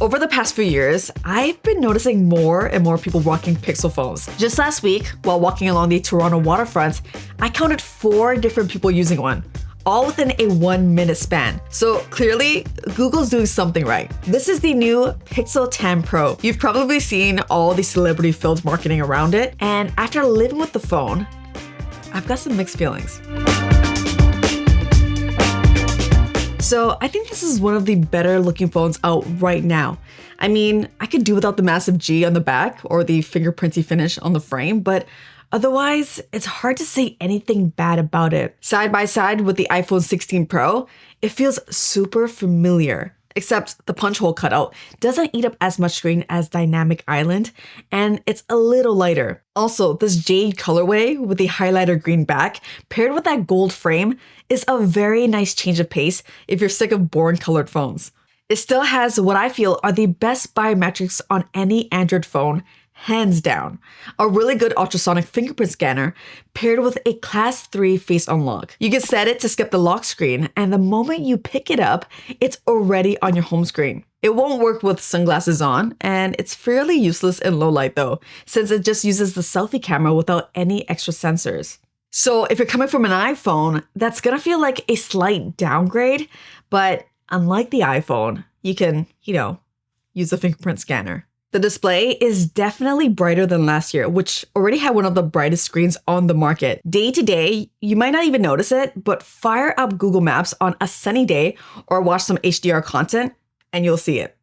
Over the past few years, I've been noticing more and more people rocking Pixel phones. Just last week, while walking along the Toronto waterfront, I counted 4 different people using one, all within a 1-minute span. So clearly, Google's doing something right. This is the new Pixel 10 Pro. You've probably seen all the celebrity-filled marketing around it, and after living with the phone, I've got some mixed feelings. So I think this is one of the better looking phones out right now. I mean, I could do without the massive G on the back or the fingerprinty finish on the frame, but otherwise, it's hard to say anything bad about it. Side by side with the iPhone 16 Pro, it feels super familiar. Except the punch hole cutout doesn't eat up as much screen as Dynamic Island, and it's a little lighter. Also, this jade colorway with the highlighter green back paired with that gold frame is a very nice change of pace if you're sick of boring colored phones. It still has what I feel are the best biometrics on any Android phone, hands down. A really good ultrasonic fingerprint scanner paired with a Class 3 face unlock. You can set it to skip the lock screen, and the moment you pick it up, it's already on your home screen. It won't work with sunglasses on, and it's fairly useless in low light though, since it just uses the selfie camera without any extra sensors. So if you're coming from an iPhone, that's gonna feel like a slight downgrade, but unlike the iPhone, you can, use a fingerprint scanner. The display is definitely brighter than last year, which already had one of the brightest screens on the market. Day to day, you might not even notice it, but fire up Google Maps on a sunny day or watch some HDR content and you'll see it.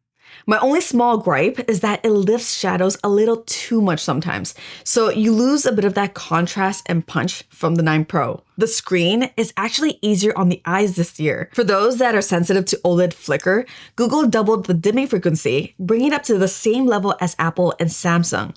My only small gripe is that it lifts shadows a little too much sometimes, so you lose a bit of that contrast and punch from the 9 Pro. The screen is actually easier on the eyes this year. For those that are sensitive to OLED flicker, Google doubled the dimming frequency, bringing it up to the same level as Apple and Samsung.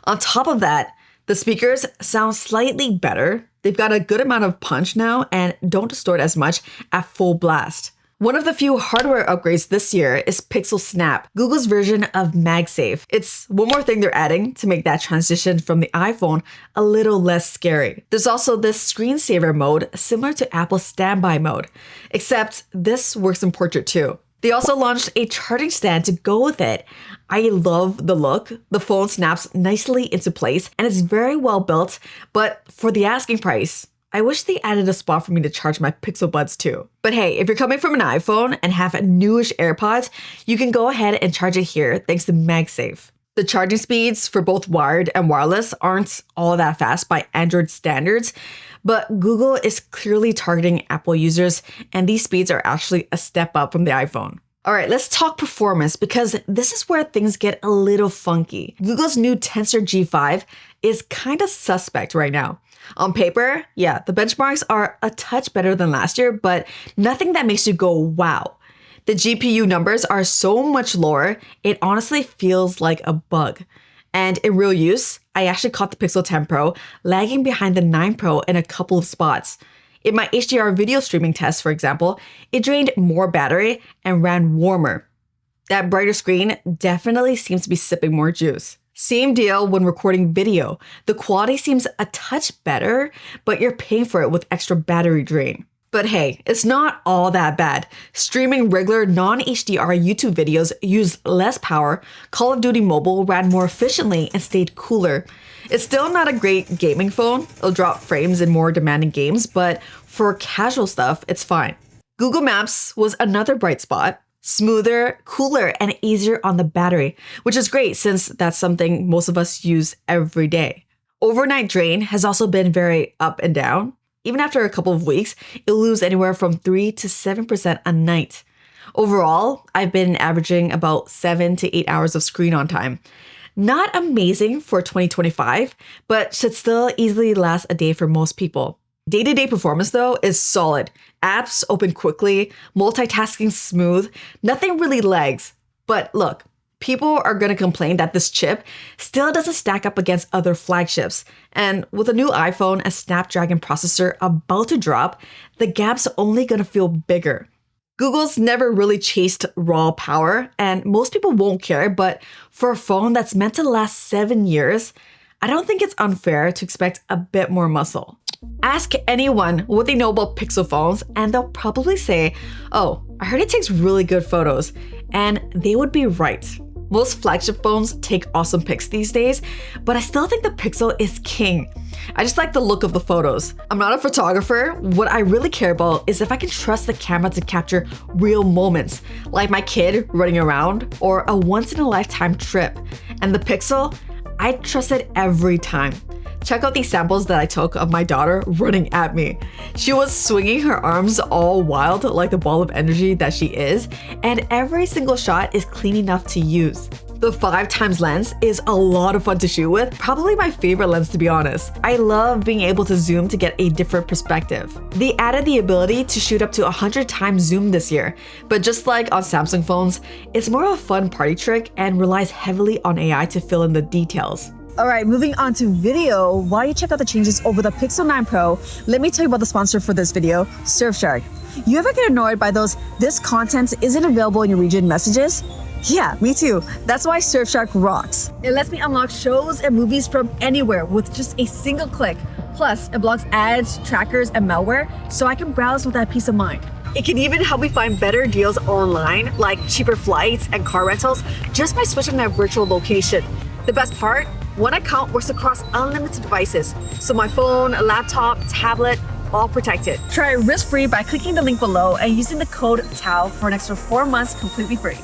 On top of that, the speakers sound slightly better. They've got a good amount of punch now and don't distort as much at full blast. One of the few hardware upgrades this year is Pixel Snap, Google's version of MagSafe. It's one more thing they're adding to make that transition from the iPhone a little less scary. There's also this screensaver mode similar to Apple's standby mode, except this works in portrait too. They also launched a charging stand to go with it. I love the look. The phone snaps nicely into place and it's very well built, but for the asking price, I wish they added a spot for me to charge my Pixel Buds too. But hey, if you're coming from an iPhone and have newish AirPods, you can go ahead and charge it here thanks to MagSafe. The charging speeds for both wired and wireless aren't all that fast by Android standards, but Google is clearly targeting Apple users, and these speeds are actually a step up from the iPhone. All right, let's talk performance because this is where things get a little funky. Google's new Tensor G5 is kind of suspect right now. On paper, yeah, the benchmarks are a touch better than last year, but nothing that makes you go, wow. The GPU numbers are so much lower, it honestly feels like a bug. And in real use, I actually caught the Pixel 10 Pro lagging behind the 9 Pro in a couple of spots. In my HDR video streaming test, for example, it drained more battery and ran warmer. That brighter screen definitely seems to be sipping more juice. Same deal when recording video. The quality seems a touch better, but you're paying for it with extra battery drain. But hey, it's not all that bad. Streaming regular non-HDR YouTube videos used less power, Call of Duty Mobile ran more efficiently and stayed cooler. It's still not a great gaming phone. It'll drop frames in more demanding games, but for casual stuff, it's fine. Google Maps was another bright spot. Smoother, cooler, and easier on the battery, which is great since that's something most of us use every day. Overnight drain has also been very up and down. Even after a couple of weeks, it'll lose anywhere from 3 to 7% a night. Overall, I've been averaging about 7 to 8 hours of screen on time. Not amazing for 2025, but should still easily last a day for most people. Day-to-day performance though is solid. Apps open quickly, multitasking smooth, nothing really lags. But look, people are going to complain that this chip still doesn't stack up against other flagships. And with a new iPhone and Snapdragon processor about to drop, the gap's only going to feel bigger. Google's never really chased raw power, and most people won't care, but for a phone that's meant to last 7 years, I don't think it's unfair to expect a bit more muscle. Ask anyone what they know about Pixel phones, and they'll probably say, oh, I heard it takes really good photos. and they would be right. Most flagship phones take awesome pics these days, but I still think the Pixel is king. I just like the look of the photos. I'm not a photographer. What I really care about is if I can trust the camera to capture real moments, like my kid running around or a once-in-a-lifetime trip. And the Pixel, I trust it every time. Check out these samples that I took of my daughter running at me. She was swinging her arms all wild like the ball of energy that she is, and every single shot is clean enough to use. The 5x lens is a lot of fun to shoot with, probably my favorite lens to be honest. I love being able to zoom to get a different perspective. They added the ability to shoot up to 100 times zoom this year, but just like on Samsung phones, it's more of a fun party trick and relies heavily on AI to fill in the details. All right, moving on to video. While you check out the changes over the Pixel 9 Pro, let me tell you about the sponsor for this video, Surfshark. You ever get annoyed by those "this content isn't available in your region" messages? Yeah, me too. That's why Surfshark rocks. It lets me unlock shows and movies from anywhere with just a single click. Plus, it blocks ads, trackers, and malware, so I can browse with that peace of mind. It can even help me find better deals online, like cheaper flights and car rentals, just by switching my virtual location. The best part? One account works across unlimited devices, so my phone, laptop, tablet, all protected. Try it risk-free by clicking the link below and using the code TAO for an extra 4 months completely free.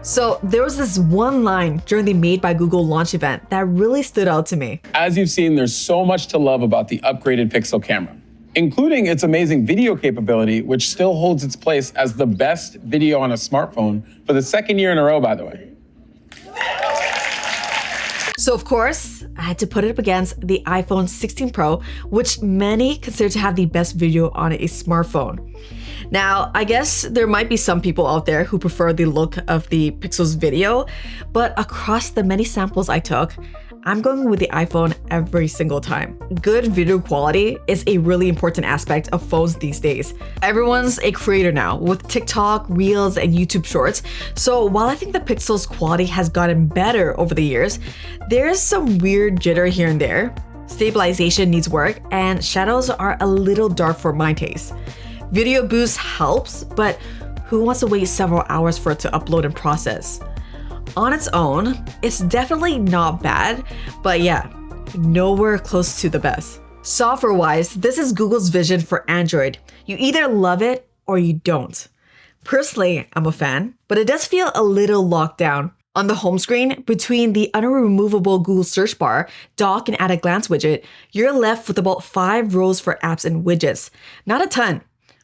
So there was this one line during the Made by Google launch event that really stood out to me. As you've seen, there's so much to love about the upgraded Pixel camera, including its amazing video capability, which still holds its place as the best video on a smartphone for the second year in a row, by the way. So of course, I had to put it up against the iPhone 16 Pro, which many consider to have the best video on a smartphone. Now, I guess there might be some people out there who prefer the look of the Pixel's video, but across the many samples I took, I'm going with the iPhone every single time. Good video quality is a really important aspect of phones these days. Everyone's a creator now with TikTok, Reels, and YouTube Shorts. So while I think the Pixel's quality has gotten better over the years, there's some weird jitter here and there. Stabilization needs work, and shadows are a little dark for my taste. Video boost helps, but who wants to wait several hours for it to upload and process? On its own, it's definitely not bad, but yeah, nowhere close to the best. Software-wise, this is Google's vision for Android. You either love it or you don't. Personally, I'm a fan, but it does feel a little locked down. On the home screen, between the unremovable Google search bar, dock, and at-a-glance widget, you're left with about 5 rows for apps and widgets. Not a ton.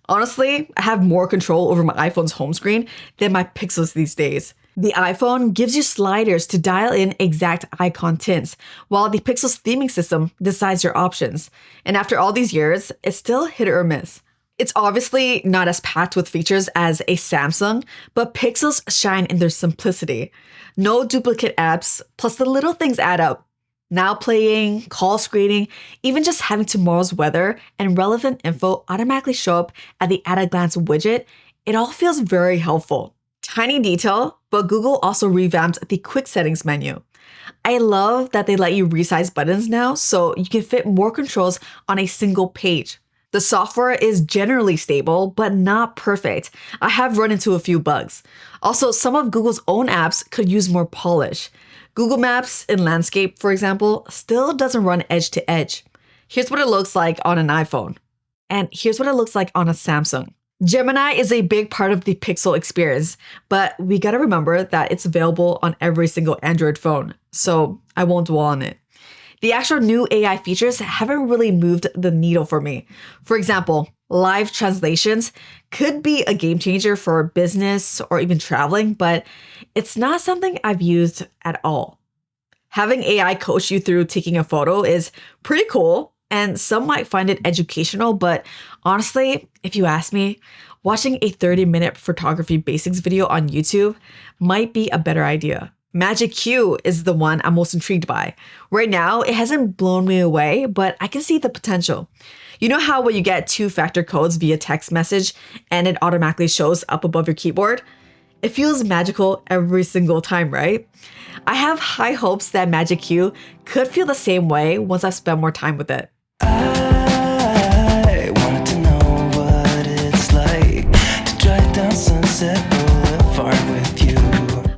Honestly, I have more control over my iPhone's home screen than my Pixels these days. The iPhone gives you sliders to dial in exact icon tints, while the Pixel's theming system decides your options. And after all these years, it's still hit or miss. It's obviously not as packed with features as a Samsung, but Pixels shine in their simplicity. No duplicate apps, plus the little things add up. Now playing, call screening, even just having tomorrow's weather and relevant info automatically show up at the at-a-glance widget, it all feels very helpful. Tiny detail, but Google also revamped the quick settings menu. I love that they let you resize buttons now so you can fit more controls on a single page. The software is generally stable, but not perfect. I have run into a few bugs. Also, some of Google's own apps could use more polish. Google Maps in landscape, for example, still doesn't run edge to edge. Here's what it looks like on an iPhone. And here's what it looks like on a Samsung. Gemini is a big part of the Pixel experience, but we gotta remember that it's available on every single Android phone, so I won't dwell on it. The actual new AI features haven't really moved the needle for me. For example, live translations could be a game changer for business or even traveling, but it's not something I've used at all. Having AI coach you through taking a photo is pretty cool, and some might find it educational, but honestly, if you ask me, watching a 30-minute photography basics video on YouTube might be a better idea. Magic Q is the one I'm most intrigued by. Right now, it hasn't blown me away, but I can see the potential. You know how when you get 2-factor codes via text message and it automatically shows up above your keyboard? It feels magical every single time, right? I have high hopes that Magic Q could feel the same way once I've spent more time with it. I wanted to know what it's like to drive down Sunset Boulevard with you.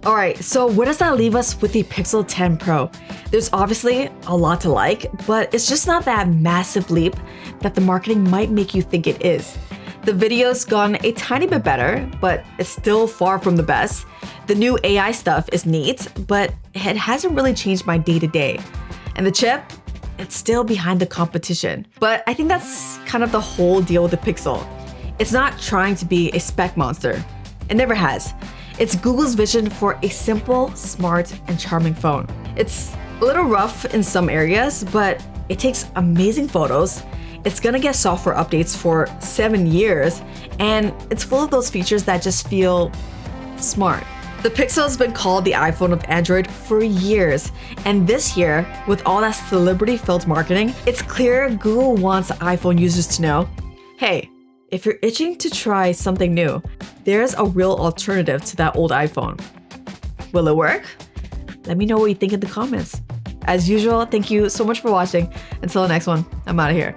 All right, so where does that leave us with the Pixel 10 Pro? There's obviously a lot to like, but it's just not that massive leap that the marketing might make you think it is. The video's gone a tiny bit better, but it's still far from the best. The new AI stuff is neat, but it hasn't really changed my day-to-day. And the chip, it's still behind the competition. But I think that's kind of the whole deal with the Pixel. It's not trying to be a spec monster. It never has. It's Google's vision for a simple, smart, and charming phone. It's a little rough in some areas, but it takes amazing photos. It's gonna get software updates for 7 years, and it's full of those features that just feel smart. The Pixel has been called the iPhone of Android for years, and this year, with all that celebrity-filled marketing, it's clear Google wants iPhone users to know, hey, if you're itching to try something new, there's a real alternative to that old iPhone. Will it work? Let me know what you think in the comments. As usual, thank you so much for watching. Until the next one, I'm out of here.